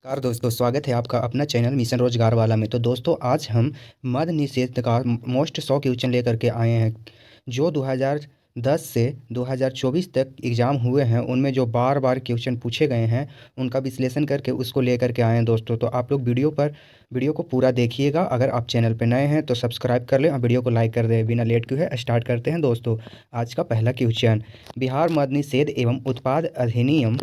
नमस्कार दोस्तों, स्वागत है आपका अपना चैनल मिशन रोजगार वाला में। तो दोस्तों, आज हम मद्य निषेध का मोस्ट 100 क्वेश्चन लेकर के आए हैं। जो 2010 से 2024 तक एग्ज़ाम हुए हैं, उनमें जो बार बार क्वेश्चन पूछे गए हैं, उनका विश्लेषण करके उसको लेकर के आए हैं दोस्तों। तो आप लोग वीडियो को पूरा देखिएगा। अगर आप चैनल पर नए हैं तो सब्सक्राइब कर लें और वीडियो को लाइक कर दें। बिना लेट क्यों है, स्टार्ट करते हैं दोस्तों। आज का पहला क्वेश्चन, बिहार मद्य निषेध एवं उत्पाद अधिनियम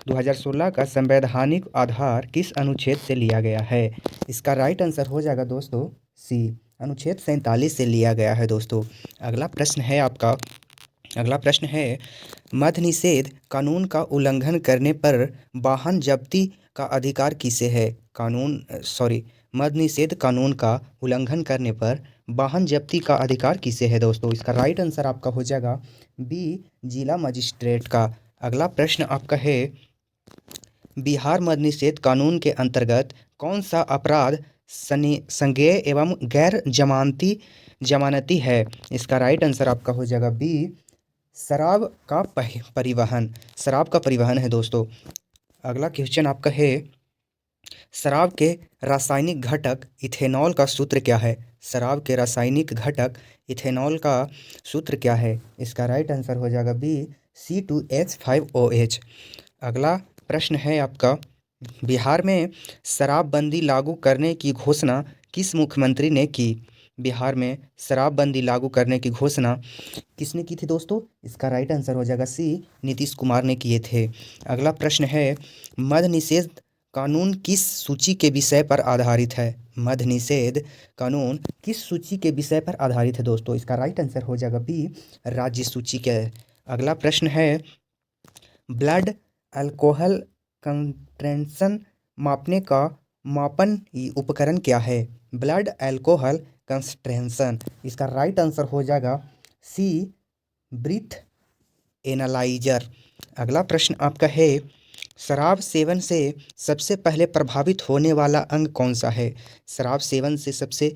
2016 का संवैधानिक आधार किस अनुच्छेद से लिया गया है? इसका राइट आंसर हो जाएगा दोस्तों सी, अनुच्छेद 47 से लिया गया है दोस्तों। अगला प्रश्न है, मद्य निषेध कानून का उल्लंघन करने पर वाहन जब्ती का अधिकार किसे है? मद्य निषेध कानून का उल्लंघन करने पर वाहन जब्ती का अधिकार किसे है दोस्तों? इसका राइट आंसर आपका हो जाएगा बी, जिला मजिस्ट्रेट का। अगला प्रश्न आपका है, बिहार मद्य निषेध कानून के अंतर्गत कौन सा अपराध संज्ञेय एवं गैर जमानती है? इसका राइट आंसर आपका हो जाएगा बी, शराब का परिवहन है दोस्तों। अगला क्वेश्चन आपका है, शराब के रासायनिक घटक इथेनॉल का सूत्र क्या है? शराब के रासायनिक घटक इथेनॉल का सूत्र क्या है? इसका राइट आंसर हो जाएगा बी, C2H5OH। अगला प्रश्न है आपका, बिहार में शराबबंदी लागू करने की घोषणा किस मुख्यमंत्री ने की? बिहार में शराबबंदी लागू करने की घोषणा किसने की थी दोस्तों? इसका राइट आंसर हो जाएगा सी, नीतीश कुमार ने किए थे। अगला प्रश्न है, मद्य निषेध कानून किस सूची के विषय पर आधारित है? मद्य निषेध कानून किस सूची के विषय पर आधारित है दोस्तों? इसका राइट आंसर हो जाएगा बी, राज्य सूची के। अगला प्रश्न है, ब्लड अल्कोहल कंसंट्रेशन मापने का मापन उपकरण क्या है? Blood alcohol concentration. इसका राइट आंसर हो जाएगा सी, ब्रीथ एनालाइजर। अगला प्रश्न आपका है, शराब सेवन से सबसे पहले प्रभावित होने वाला अंग कौन सा है? शराब सेवन से सबसे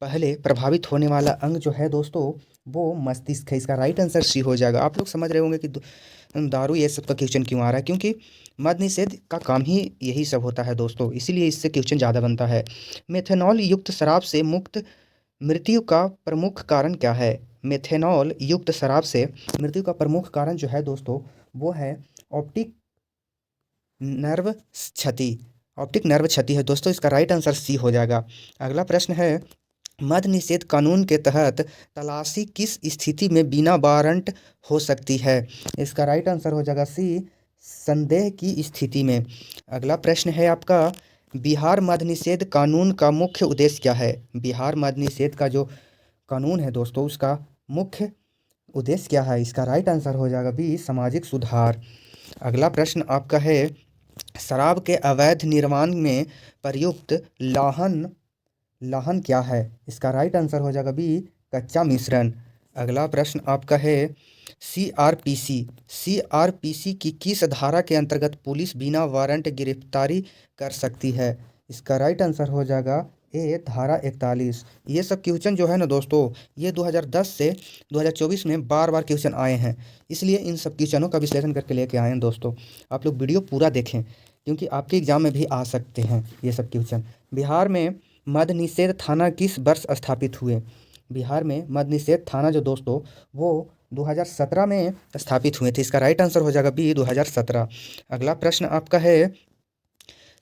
पहले प्रभावित होने वाला अंग जो है दोस्तों, वो मस्तिष्क है। इसका राइट आंसर सी हो जाएगा। आप लोग समझ रहे होंगे कि दारू ये सब का क्वेश्चन क्यों आ रहा है, क्योंकि मद्य निषेध का काम ही यही सब होता है दोस्तों, इसीलिए इससे क्वेश्चन ज़्यादा बनता है। मेथनॉल युक्त शराब से मुक्त मृत्यु का प्रमुख कारण क्या है? मेथनॉल युक्त शराब से मृत्यु का प्रमुख कारण जो है दोस्तों, वो है ऑप्टिक नर्व क्षति है दोस्तों। इसका राइट आंसर सी हो जाएगा। अगला प्रश्न है, मद्य निषेध कानून के तहत तलाशी किस स्थिति में बिना वारंट हो सकती है? इसका राइट आंसर हो जाएगा सी, संदेह की स्थिति में। अगला प्रश्न है आपका, बिहार मद्य निषेध कानून का मुख्य उद्देश्य क्या है? बिहार मद्य निषेध का जो कानून है दोस्तों, उसका मुख्य उद्देश्य क्या है? इसका राइट आंसर हो जाएगा बी, सामाजिक सुधार। अगला प्रश्न आपका है, शराब के अवैध निर्माण में प्रयुक्त लाहन क्या है? इसका राइट आंसर हो जाएगा बी, कच्चा मिश्रण। अगला प्रश्न आपका है, सीआरपीसी की किस धारा के अंतर्गत पुलिस बिना वारंट गिरफ्तारी कर सकती है? इसका राइट आंसर हो जाएगा ए, धारा 41। ये सब क्वेश्चन जो है ना दोस्तों, ये 2010 से 2024 में बार बार क्वेश्चन आए हैं, इसलिए इन सब क्वेश्चनों का विश्लेषण करके लेके आए हैं दोस्तों। आप लोग वीडियो पूरा देखें, क्योंकि आपके एग्जाम में भी आ सकते हैं ये सब क्वेश्चन। बिहार में मद्य निषेध थाना किस वर्ष स्थापित हुए? बिहार में मद्य निषेध थाना जो दोस्तों, वो 2017 में स्थापित हुए थे। इसका राइट आंसर हो जाएगा बी, 2017। अगला प्रश्न आपका है,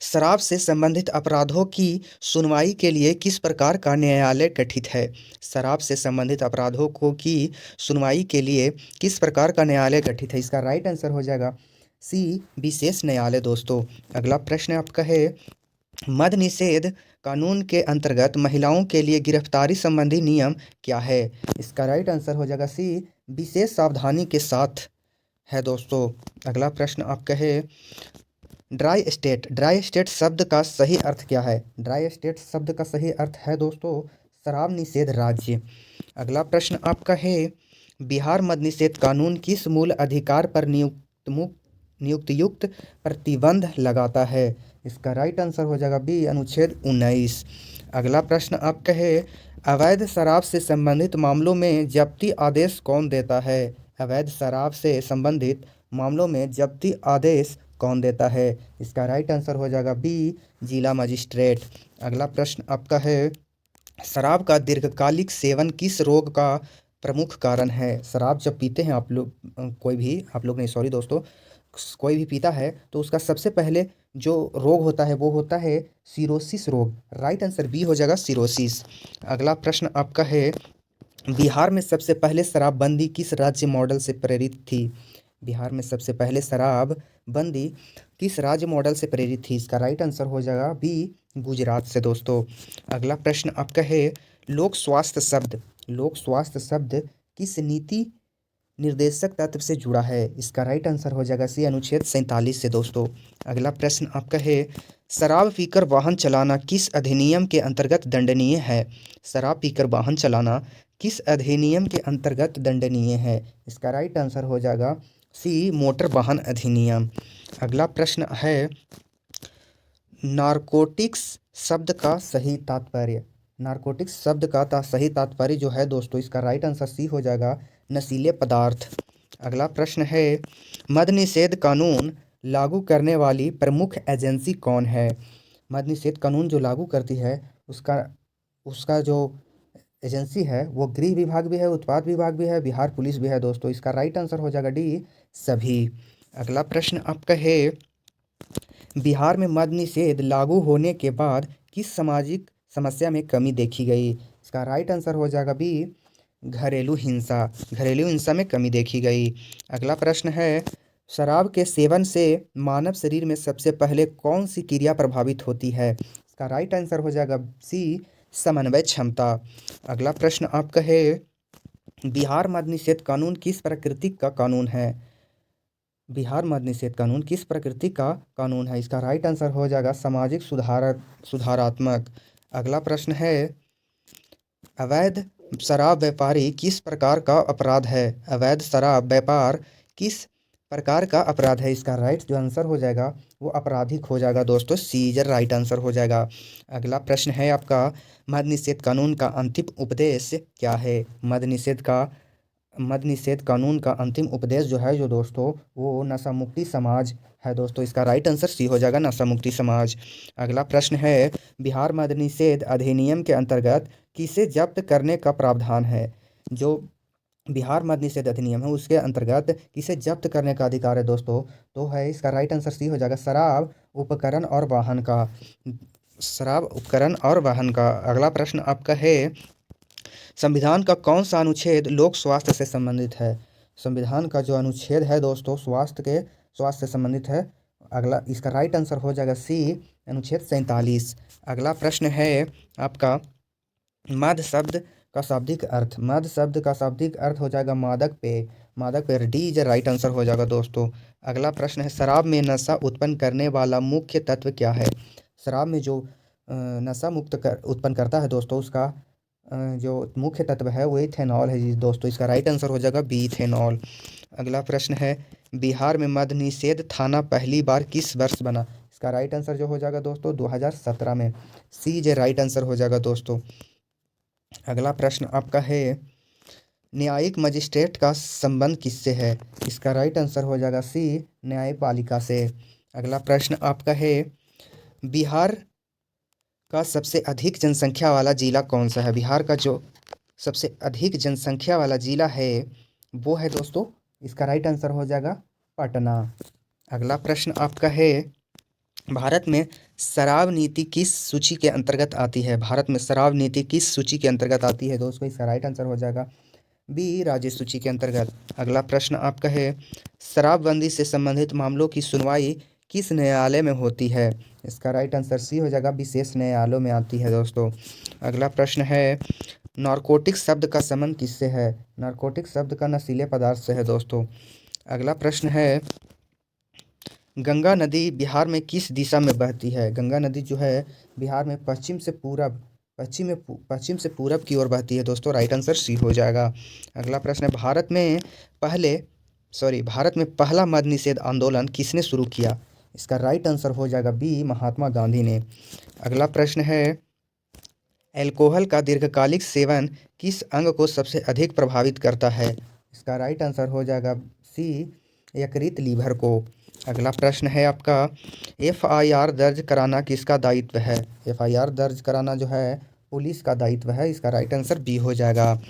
शराब से संबंधित अपराधों की सुनवाई के लिए किस प्रकार का न्यायालय गठित है? शराब से संबंधित अपराधों को की सुनवाई के लिए किस प्रकार का न्यायालय गठित है? इसका राइट आंसर हो जाएगा सी, विशेष न्यायालय दोस्तों। अगला प्रश्न आपका है, मद्य निषेध कानून के अंतर्गत महिलाओं के लिए गिरफ्तारी संबंधी नियम क्या है? इसका राइट आंसर हो जाएगा सी, विशेष सावधानी के साथ है दोस्तों। अगला प्रश्न आपका है, ड्राई स्टेट शब्द का सही अर्थ क्या है? ड्राई स्टेट शब्द का सही अर्थ है दोस्तों, शराब निषेध राज्य। अगला प्रश्न आपका है, बिहार मद्य निषेध कानून किस मूल अधिकार पर नियुक्त प्रतिबंध लगाता है? इसका राइट आंसर हो जाएगा बी, अनुच्छेद 19। अगला प्रश्न आपका है, अवैध शराब से संबंधित मामलों में जब्ती आदेश कौन देता है? अवैध शराब से संबंधित मामलों में जब्ती आदेश कौन देता है? इसका राइट आंसर हो जाएगा बी, जिला मजिस्ट्रेट। अगला प्रश्न आपका है, शराब का दीर्घकालिक सेवन किस रोग का प्रमुख कारण है? शराब जब पीते हैं आप लोग, कोई भी, आप लोग नहीं, सॉरी दोस्तों, कोई भी पीता है तो उसका सबसे पहले जो रोग होता है वो होता है सिरोसिस रोग। राइट आंसर बी हो जाएगा, सिरोसिस। अगला प्रश्न आपका है, बिहार में सबसे पहले शराबबंदी किस राज्य मॉडल से प्रेरित थी? बिहार में सबसे पहले शराबबंदी किस राज्य मॉडल से प्रेरित थी? इसका राइट आंसर हो जाएगा बी, गुजरात से दोस्तों। अगला प्रश्न आपका है, लोक स्वास्थ्य शब्द किस नीति निर्देशक तत्व से जुड़ा है? इसका राइट आंसर हो जाएगा सी, अनुच्छेद 47 से दोस्तों। अगला प्रश्न आपका है, शराब पीकर वाहन चलाना किस अधिनियम के अंतर्गत दंडनीय है? शराब पीकर वाहन चलाना किस अधिनियम के अंतर्गत दंडनीय है? इसका राइट आंसर हो जाएगा सी, मोटर वाहन अधिनियम। अगला प्रश्न है, नारकोटिक्स शब्द का सही तात्पर्य। नारकोटिक्स शब्द का सही तात्पर्य जो है दोस्तों, इसका राइट आंसर सी हो जाएगा, नशीले पदार्थ। अगला प्रश्न है, मद निषेध कानून लागू करने वाली प्रमुख एजेंसी कौन है? मद निषेध कानून जो लागू करती है उसका उसका जो एजेंसी है वो गृह विभाग भी है, उत्पाद विभाग भी है, बिहार पुलिस भी है दोस्तों। इसका राइट आंसर हो जाएगा डी, सभी। अगला प्रश्न आपका है, बिहार में मद निषेध लागू होने के बाद किस सामाजिक समस्या में कमी देखी गई? इसका राइट आंसर हो जाएगा बी, घरेलू हिंसा। घरेलू हिंसा में कमी देखी गई। अगला प्रश्न है, शराब के सेवन से मानव शरीर में सबसे पहले कौन सी क्रिया प्रभावित होती है? इसका राइट आंसर हो जाएगा सी, समन्वय क्षमता। अगला प्रश्न आपका है, बिहार मद निषेध कानून किस प्रकृति का कानून है? बिहार मद निषेध कानून किस प्रकृति का कानून है? इसका राइट आंसर हो जाएगा सामाजिक सुधारात्मक। अगला प्रश्न है, अवैध शराब व्यापारी किस प्रकार का अपराध है? अवैध शराब व्यापार किस प्रकार का अपराध है? इसका राइट जो आंसर हो जाएगा वो आपराधिक हो जाएगा दोस्तों, सीजर राइट आंसर हो जाएगा। अगला प्रश्न है आपका, मद निषेध कानून का अंतिम उपदेश क्या है? मद निषेध कानून का अंतिम उपदेश जो है जो दोस्तों, वो नशा मुक्ति समाज है दोस्तों। इसका राइट आंसर सी हो जाएगा, नशा मुक्ति समाज। अगला प्रश्न है, बिहार मद निषेध अधिनियम के अंतर्गत किसे जब्त करने का प्रावधान है? जो बिहार मद निषेध अधिनियम है उसके अंतर्गत किसे जब्त करने का अधिकार है दोस्तों? तो है इसका राइट आंसर सी हो जाएगा, शराब उपकरण और वाहन का। शराब उपकरण और वाहन का। अगला प्रश्न आपका है, संविधान का कौन सा अनुच्छेद लोक स्वास्थ्य से संबंधित है? संविधान का जो अनुच्छेद है दोस्तों स्वास्थ्य से संबंधित है। अगला इसका राइट आंसर हो जाएगा सी, अनुच्छेद 47। अगला प्रश्न है आपका, मद शब्द का शाब्दिक अर्थ। मद शब्द का शाब्दिक अर्थ हो जाएगा मादक पेय। डी इज राइट आंसर हो जाएगा दोस्तों। अगला प्रश्न है, शराब में नशा उत्पन्न करने वाला मुख्य तत्व क्या है? शराब में जो नशा उत्पन्न करता है दोस्तों, उसका जो मुख्य तत्व है वो इथेनॉल है जी दोस्तों। इसका राइट आंसर हो जाएगा बी, इथेनॉल। अगला प्रश्न है, बिहार में मद निषेध थाना पहली बार किस वर्ष बना? इसका राइट आंसर जो हो जाएगा दोस्तों 2017 में। सी जे राइट आंसर हो जाएगा दोस्तों। अगला प्रश्न आपका है, न्यायिक मजिस्ट्रेट का संबंध किससे है? इसका राइट आंसर हो जाएगा सी, न्यायपालिका से। अगला प्रश्न आपका है, बिहार का सबसे अधिक जनसंख्या वाला जिला कौन सा है? बिहार का जो सबसे अधिक जनसंख्या वाला जिला है वो है दोस्तों, इसका राइट आंसर हो जाएगा पटना। अगला प्रश्न आपका है, भारत में शराब नीति किस सूची के अंतर्गत आती है? भारत में शराब नीति किस सूची के अंतर्गत आती है दोस्तों? इसका राइट आंसर हो जाएगा बी, राज्य सूची के अंतर्गत। अगला प्रश्न आपका है, शराबबंदी से संबंधित मामलों की सुनवाई किस न्यायालय में होती है? इसका राइट आंसर सी हो जाएगा, विशेष न्यायालयों में आती है दोस्तों। अगला प्रश्न है, नारकोटिक्स शब्द का संबंध किससे है? नारकोटिक्स शब्द का नशीले पदार्थ से है दोस्तों। अगला प्रश्न है, गंगा नदी बिहार में किस दिशा में बहती है? गंगा नदी जो है बिहार में पश्चिम से पूरब की ओर बहती है दोस्तों। राइट आंसर सी हो जाएगा। अगला प्रश्न है, भारत में पहला मद निषेध आंदोलन किसने शुरू किया? इसका राइट आंसर हो जाएगा बी, महात्मा गांधी ने। अगला प्रश्न है, अल्कोहल का दीर्घकालिक सेवन किस अंग को सबसे अधिक प्रभावित करता है? इसका राइट आंसर हो जाएगा सी, यकृत लीवर को। अगला प्रश्न है आपका, एफआईआर दर्ज कराना किसका दायित्व है? एफआईआर दर्ज कराना जो है पुलिस का दायित्व है। इसका राइट आंसर बी हो जाएगा।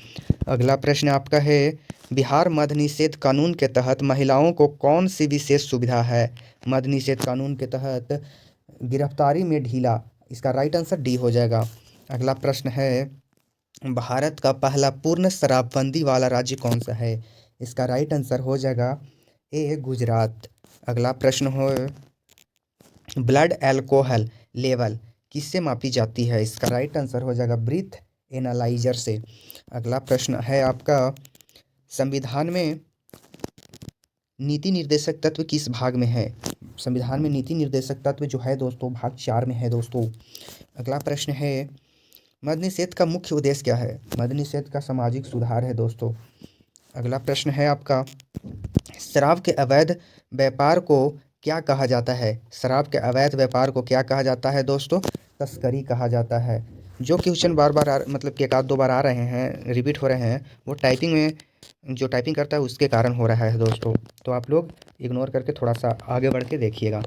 अगला प्रश्न आपका है, बिहार मद्य निषेध कानून के तहत महिलाओं को कौन सी विशेष सुविधा है? मद्य निषेध कानून के तहत गिरफ्तारी में ढीला। इसका राइट आंसर डी हो जाएगा। अगला प्रश्न है, भारत का पहला पूर्ण शराबबंदी वाला राज्य कौन सा है? इसका राइट आंसर हो जाएगा ए गुजरात। अगला प्रश्न हो, ब्लड अल्कोहल लेवल किससे मापी जाती है? इसका राइट आंसर हो जाएगा ब्रीथ एनालाइजर से। अगला प्रश्न है आपका, संविधान में नीति निर्देशक तत्व किस भाग में है? संविधान में नीति निर्देशक तत्व जो है दोस्तों भाग 4 में है दोस्तों। अगला प्रश्न है, मद्य निषेध का मुख्य उद्देश्य क्या है? मद्य निषेध का सामाजिक सुधार है दोस्तों। अगला प्रश्न है आपका, शराब के अवैध व्यापार को क्या कहा जाता है? शराब के अवैध व्यापार को क्या कहा जाता है दोस्तों? तस्करी कहा जाता है। जो क्वेश्चन बार बार मतलब कि एक आध दो बार आ रहे हैं, रिपीट हो रहे हैं, वो टाइपिंग में जो टाइपिंग करता है उसके कारण हो रहा है दोस्तों। तो आप लोग इग्नोर करके थोड़ा सा आगे बढ़ के देखिएगा।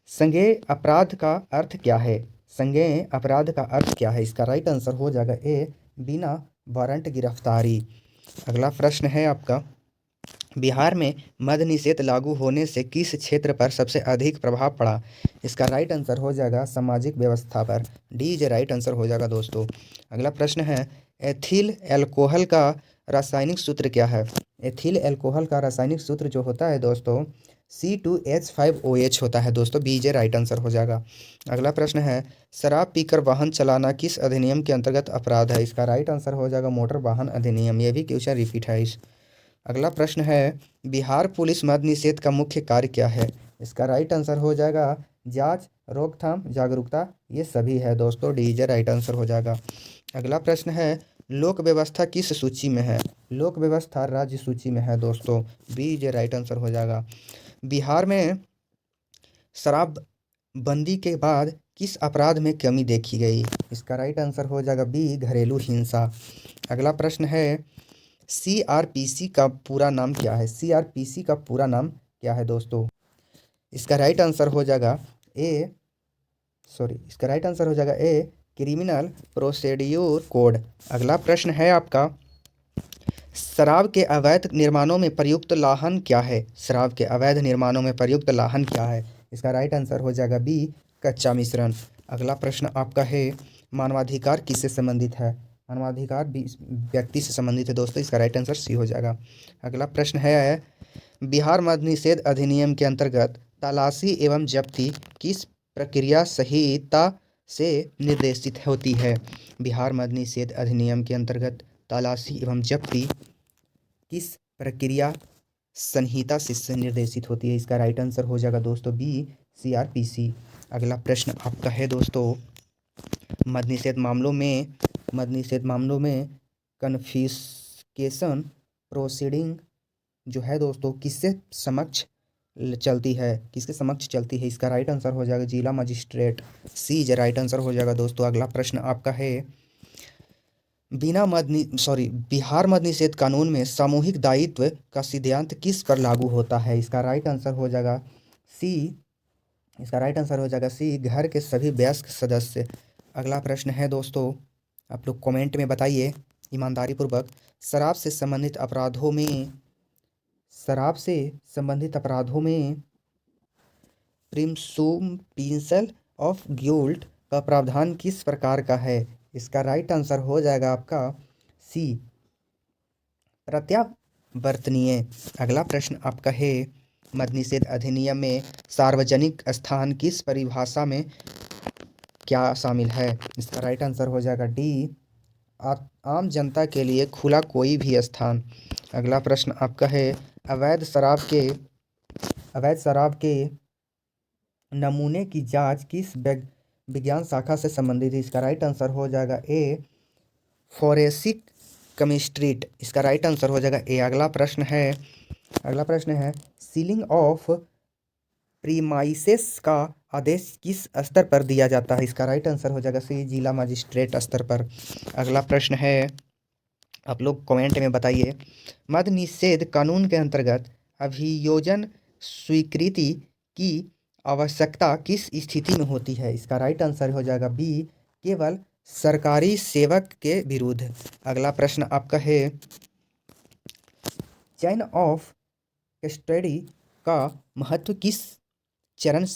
संज्ञेय अपराध का अर्थ क्या है? संज्ञेय अपराध का अर्थ क्या है? इसका राइट आंसर हो जाएगा ए बिना वारंट गिरफ्तारी। अगला प्रश्न है आपका, बिहार में मद्य निषेध लागू होने से किस क्षेत्र पर सबसे अधिक प्रभाव पड़ा? इसका राइट आंसर हो जाएगा सामाजिक व्यवस्था पर। डी इज राइट आंसर हो जाएगा दोस्तों। अगला प्रश्न है, एथिल एल्कोहल का रासायनिक सूत्र क्या है? एथिल एल्कोहल का रासायनिक सूत्र जो होता है दोस्तों C2H5OH होता है दोस्तों। बी इज राइट आंसर हो जाएगा। अगला प्रश्न है, शराब पीकर वाहन चलाना किस अधिनियम के अंतर्गत अपराध है? इसका राइट आंसर हो जाएगा मोटर वाहन अधिनियम। ये भी क्वेश्चन रिपीट है इस। अगला प्रश्न है, बिहार पुलिस मद्य निषेध का मुख्य कार्य क्या है? इसका राइट आंसर हो जाएगा जांच, रोकथाम, जागरूकता, ये सभी है दोस्तों। डी इज राइट आंसर हो जाएगा। अगला प्रश्न है, लोक व्यवस्था किस सूची में है? लोक व्यवस्था राज्य सूची में है दोस्तों। बी इज राइट आंसर हो जाएगा। बिहार में शराब बंदी के बाद किस अपराध में कमी देखी गई? इसका राइट आंसर हो जाएगा बी घरेलू हिंसा। अगला प्रश्न है, सीआरपीसी का पूरा नाम क्या है? सीआरपीसी का पूरा नाम क्या है दोस्तों? इसका राइट आंसर हो जाएगा इसका राइट आंसर हो जाएगा ए क्रिमिनल प्रोसीड्यूर कोड। अगला प्रश्न है आपका, शराब के अवैध निर्माणों में प्रयुक्त लाहन क्या है? शराब के अवैध निर्माणों में प्रयुक्त लाहन क्या है? इसका राइट आंसर हो जाएगा बी कच्चा मिश्रण। अगला प्रश्न आपका है, मानवाधिकार किससे संबंधित है? मानवाधिकार भी व्यक्ति से संबंधित है दोस्तों। इसका राइट आंसर सी हो जाएगा। अगला प्रश्न है, बिहार मद्य निषेध अधिनियम के अंतर्गत तलाशी एवं जब्ती किस प्रक्रिया संहिता से निर्देशित होती है? बिहार मद्य निषेध अधिनियम के अंतर्गत तलाशी एवं जब्ती किस प्रक्रिया संहिता से निर्देशित होती है? इसका राइट आंसर हो जाएगा दोस्तों बी सीआरपीसी। अगला प्रश्न आपका है दोस्तों, मद्य निषेध मामलों में कन्फिस्केशन प्रोसीडिंग जो है दोस्तों किसके समक्ष चलती है? इसका राइट आंसर हो जाएगा जिला मजिस्ट्रेट। सी इज राइट आंसर हो जाएगा दोस्तों। अगला प्रश्न आपका है, बिहार मद्य निषेध कानून में सामूहिक दायित्व का सिद्धांत किस पर लागू होता है? इसका राइट आंसर हो जाएगा सी घर के सभी वयस्क सदस्य। अगला प्रश्न है दोस्तों, आप लोग कमेंट में बताइए ईमानदारी पूर्वक, शराब से संबंधित अपराधों में प्रिम्सूम्पिशन ऑफ गिल्ट का प्रावधान किस प्रकार का है? इसका राइट आंसर हो जाएगा आपका सी प्रत्यावर्तनीय। अगला प्रश्न आपका है, मद्य निषेध अधिनियम में सार्वजनिक स्थान किस परिभाषा में क्या शामिल है? इसका राइट आंसर हो जाएगा डी आम जनता के लिए खुला कोई भी स्थान। अगला प्रश्न आपका है, अवैध शराब के नमूने की जांच किस विज्ञान शाखा से संबंधित है? इसका राइट आंसर हो जाएगा ए फोरेंसिक केमिस्ट्री। इसका राइट आंसर हो जाएगा ए। अगला प्रश्न है, सीलिंग ऑफ प्रीमाइसेस का आदेश किस स्तर पर दिया जाता है? इसका राइट आंसर हो जाएगा सी जिला मजिस्ट्रेट स्तर पर। अगला प्रश्न है, आप लोग कमेंट में बताइए, मद्य निषेध कानून के अंतर्गत अभियोजन स्वीकृति की आवश्यकता किस स्थिति में होती है? इसका राइट आंसर हो जाएगा बी, केवल सरकारी सेवक के विरुद्ध। अगला प्रश्न आपका है, चेन ऑफ कस्टडी का महत्व किस चरण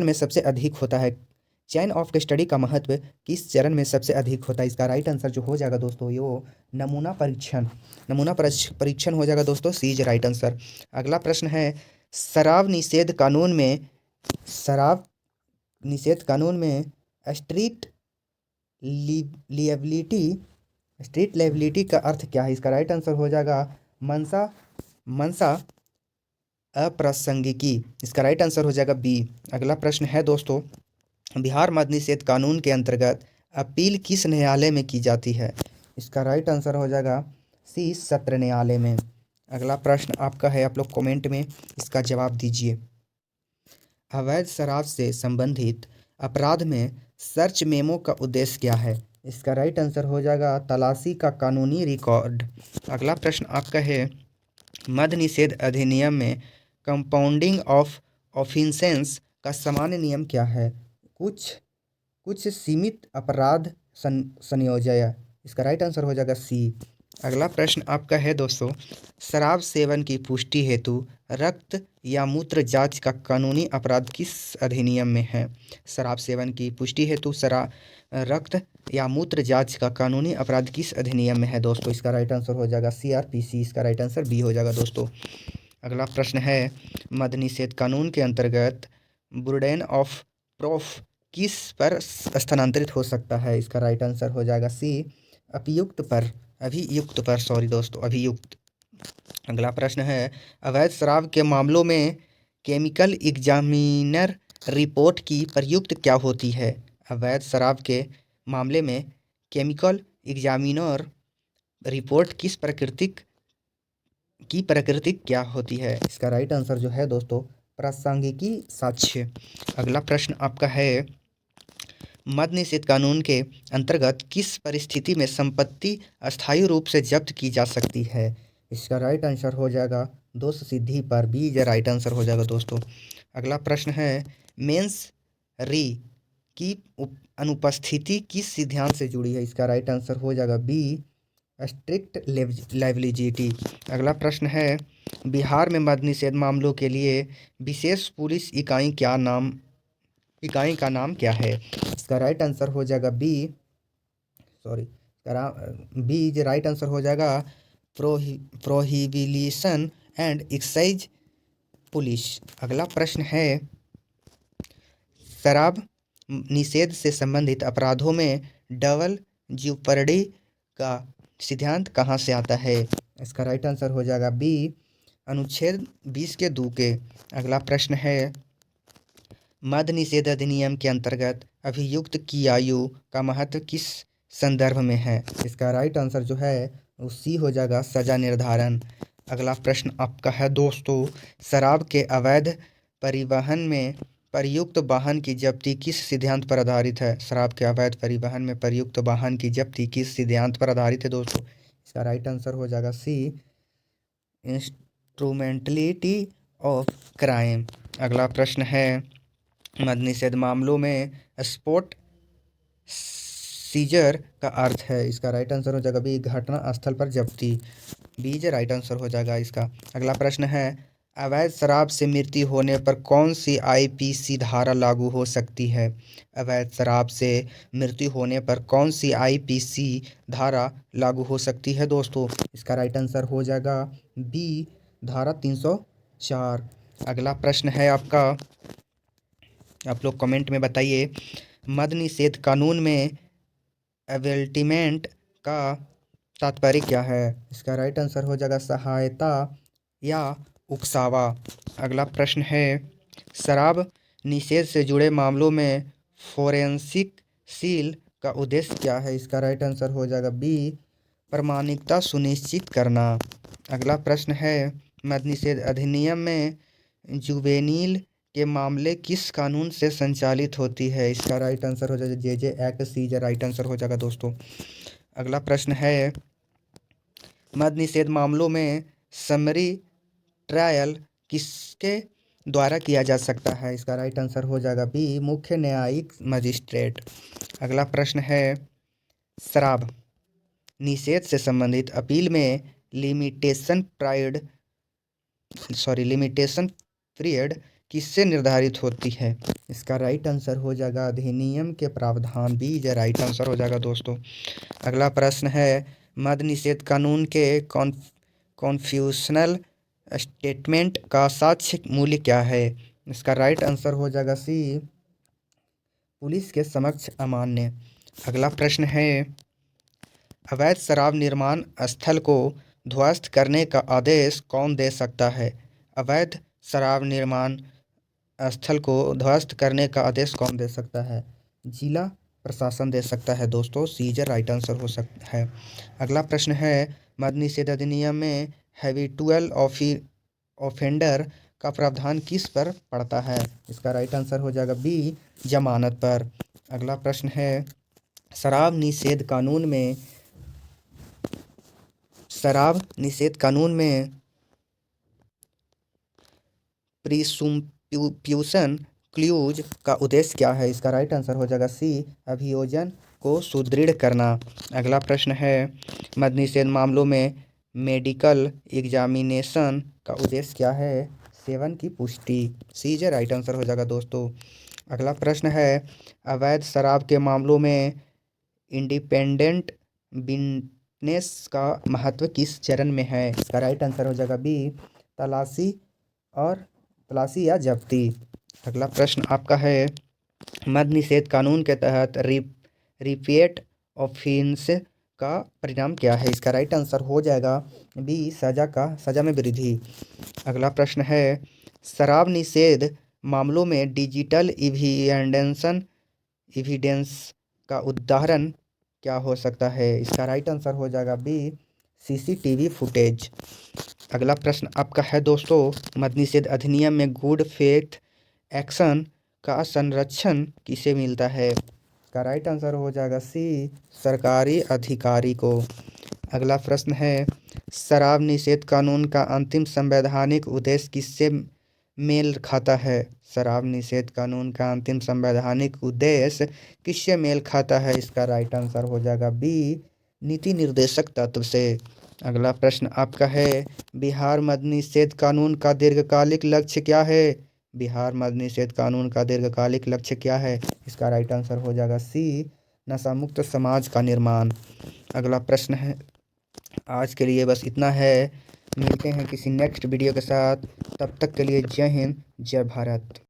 में सबसे अधिक होता है? चेन ऑफ कस्टडी का महत्व किस चरण में सबसे अधिक होता है? इसका राइट आंसर जो हो जाएगा दोस्तों, ये नमूना परीक्षण हो जाएगा दोस्तों, सी इज राइट आंसर। अगला प्रश्न है, शराब निषेध कानून में शराब निषेध कानून में स्ट्रीट लिएबिलिटी स्ट्रीट लायबिलिटी का अर्थ क्या है? इसका राइट आंसर हो जाएगा मंशा अप्रासंगिकी। इसका राइट आंसर हो जाएगा बी। अगला प्रश्न है दोस्तों, बिहार मद्य निषेध कानून के अंतर्गत अपील किस न्यायालय में की जाती है? इसका राइट आंसर हो जाएगा सी, सत्र न्यायालय में। अगला प्रश्न आपका है, आप लोग कमेंट में इसका जवाब दीजिए। अवैध शराब से संबंधित अपराध में सर्च मेमो का उद्देश्य क्या है? इसका राइट आंसर हो जाएगा तलाशी का कानूनी रिकॉर्ड। अगला प्रश्न आपका है, मद्य निषेध अधिनियम में कंपाउंडिंग ऑफ ऑफेंसेस का सामान्य नियम क्या है? कुछ सीमित अपराध संयोजय। इसका राइट आंसर हो जाएगा सी। अगला प्रश्न आपका है दोस्तों, शराब सेवन की पुष्टि हेतु रक्त या मूत्र जांच का कानूनी अपराध किस अधिनियम में है? शराब सेवन की पुष्टि हेतु रक्त या मूत्र जांच का कानूनी अपराध किस अधिनियम में है दोस्तों? इसका राइट आंसर हो जाएगा CRPC। इसका राइट आंसर बी हो जाएगा दोस्तों। अगला प्रश्न है, मद्य निषेध कानून के अंतर्गत बुर्डन ऑफ प्रूफ किस पर स्थानांतरित हो सकता है? इसका राइट आंसर हो जाएगा सी, अभियुक्त। अगला प्रश्न है, अवैध शराब के मामलों में केमिकल एग्जामिनर रिपोर्ट की प्रयुक्त क्या होती है? अवैध शराब के मामले में केमिकल एग्जामिनर रिपोर्ट की प्रकृति क्या होती है? इसका राइट आंसर जो है दोस्तों, प्रासंगिकी साक्ष्य। अगला प्रश्न आपका है, मद्य निषेध कानून के अंतर्गत किस परिस्थिति में संपत्ति अस्थायी रूप से जब्त की जा सकती है? इसका राइट आंसर हो जाएगा दोष सिद्धि पर, बी इज राइट आंसर हो जाएगा दोस्तों। अगला प्रश्न है, मेंस री की अनुपस्थिति किस सिद्धांत से जुड़ी है? इसका राइट आंसर हो जाएगा बी, स्ट्रिक्ट लायबिलिटी। अगला प्रश्न है, बिहार में मद्य निषेध मामलों के लिए विशेष पुलिस इकाई का नाम क्या है? इसका राइट आंसर हो जाएगा बी, बी राइट आंसर हो जाएगा प्रोहिबिशन एंड एक्साइज पुलिस। अगला प्रश्न है, शराब निषेध से संबंधित अपराधों में डबल ज्यूपर्डी का सिद्धांत कहाँ से आता है? इसका राइट आंसर हो जाएगा बी, अनुच्छेद 20 के 2 के। अगला प्रश्न है, मद्य निषेध अधिनियम के अंतर्गत अभियुक्त की आयु का महत्व किस संदर्भ में है? इसका राइट आंसर जो है वो सी हो जाएगा, सजा निर्धारण। अगला प्रश्न आपका है दोस्तों, शराब के अवैध परिवहन में प्रयुक्त वाहन की जब्ती किस सिद्धांत पर आधारित है? शराब के अवैध परिवहन में प्रयुक्त वाहन की जब्ती किस सिद्धांत पर आधारित है दोस्तों? इसका राइट आंसर हो जाएगा सी, इंस्ट्रूमेंटलिटी ऑफ क्राइम। अगला प्रश्न है, मद्य निषेध मामलों में स्पॉट सीजर का अर्थ है? इसका राइट आंसर हो जाएगा बी, घटना स्थल पर जब्ती, बी राइट आंसर हो जाएगा इसका। अगला प्रश्न है, अवैध शराब से मृत्यु होने पर कौन सी IPC धारा लागू हो सकती है? अवैध शराब से मृत्यु होने पर कौन सी IPC धारा लागू हो सकती है दोस्तों? इसका राइट आंसर हो जाएगा बी, धारा 304। अगला प्रश्न है आपका, आप लोग कमेंट में बताइए, मद्य निषेध कानून में एवेल्टीमेंट का तात्पर्य क्या है? इसका राइट आंसर हो जाएगा सहायता या उकसावा। अगला प्रश्न है, शराब निषेध से जुड़े मामलों में फोरेंसिक सील का उद्देश्य क्या है? इसका राइट आंसर हो जाएगा बी, प्रामाणिकता सुनिश्चित करना। अगला प्रश्न है, मद्य निषेध अधिनियम में जुवेनिल के मामले किस कानून से संचालित होती है? इसका राइट आंसर हो जाएगा JJ एक्ट, सी राइट आंसर हो जाएगा दोस्तों। अगला प्रश्न है, मद्य निषेध मामलों में समरी ट्रायल किसके द्वारा किया जा सकता है? इसका राइट आंसर हो जाएगा बी, मुख्य न्यायिक मजिस्ट्रेट। अगला प्रश्न है, शराब निषेध से संबंधित अपील में लिमिटेशन पीरियड किससे निर्धारित होती है? इसका राइट आंसर हो जाएगा अधिनियम के प्रावधान, बी इज राइट आंसर हो जाएगा दोस्तों। अगला प्रश्न है, मद निषेध कानून के कॉन्फ्यूशनल स्टेटमेंट का साक्ष्य मूल्य क्या है? इसका राइट आंसर हो जाएगा सी, पुलिस के समक्ष अमान्य। अगला प्रश्न है, अवैध शराब निर्माण स्थल को ध्वस्त करने का आदेश कौन दे सकता है? अवैध शराब निर्माण स्थल को ध्वस्त करने का आदेश कौन दे सकता है? जिला प्रशासन दे सकता है दोस्तों, सीजर राइट आंसर हो सकता है। अगला प्रश्न है, मद निषेध अधिनियम में हैबिचुअल ऑफेंडर का प्रावधान किस पर पड़ता है? इसका राइट आंसर हो जाएगा बी, जमानत पर। अगला प्रश्न है, शराब निषेध कानून में प्रिसम्प्शन क्लूज का उद्देश्य क्या है? इसका राइट आंसर हो जाएगा सी, अभियोजन को सुदृढ़ करना। अगला प्रश्न है, मद निषेध मामलों में मेडिकल एग्जामिनेशन का उद्देश्य क्या है? सेवन की पुष्टि, सी इज राइट आंसर हो जाएगा दोस्तों। अगला प्रश्न है, अवैध शराब के मामलों में इंडिपेंडेंट विटनेस का महत्व किस चरण में है? इसका राइट आंसर हो जाएगा बी, तलाशी या जब्ती। अगला प्रश्न आपका है, मद निषेध कानून के तहत रिपीट ऑफेंस का परिणाम क्या है? इसका राइट आंसर हो जाएगा बी, सजा में वृद्धि। अगला प्रश्न है, शराब निषेध मामलों में डिजिटल एविडेंस का उदाहरण क्या हो सकता है? इसका राइट आंसर हो जाएगा बी, सीसीटीवी फुटेज। अगला प्रश्न आपका है दोस्तों, मद निषेध अधिनियम में गुड फेथ एक्शन का संरक्षण किसे मिलता है? इसका राइट आंसर हो जाएगा सी, सरकारी अधिकारी को। अगला प्रश्न है, शराब निषेध कानून का अंतिम संवैधानिक उद्देश्य किससे मेल खाता है? शराब निषेध कानून का अंतिम संवैधानिक उद्देश्य किससे मेल खाता है? इसका राइट आंसर हो जाएगा बी, नीति निर्देशक तत्व से। अगला प्रश्न आपका है, बिहार मद निषेध कानून का दीर्घकालिक लक्ष्य क्या है? बिहार मद निषेध कानून का दीर्घकालिक लक्ष्य क्या है? इसका राइट आंसर हो जाएगा सी, नशा मुक्त समाज का निर्माण। अगला प्रश्न है, आज के लिए बस इतना है, मिलते हैं किसी नेक्स्ट वीडियो के साथ, तब तक के लिए जय हिंद, जय भारत।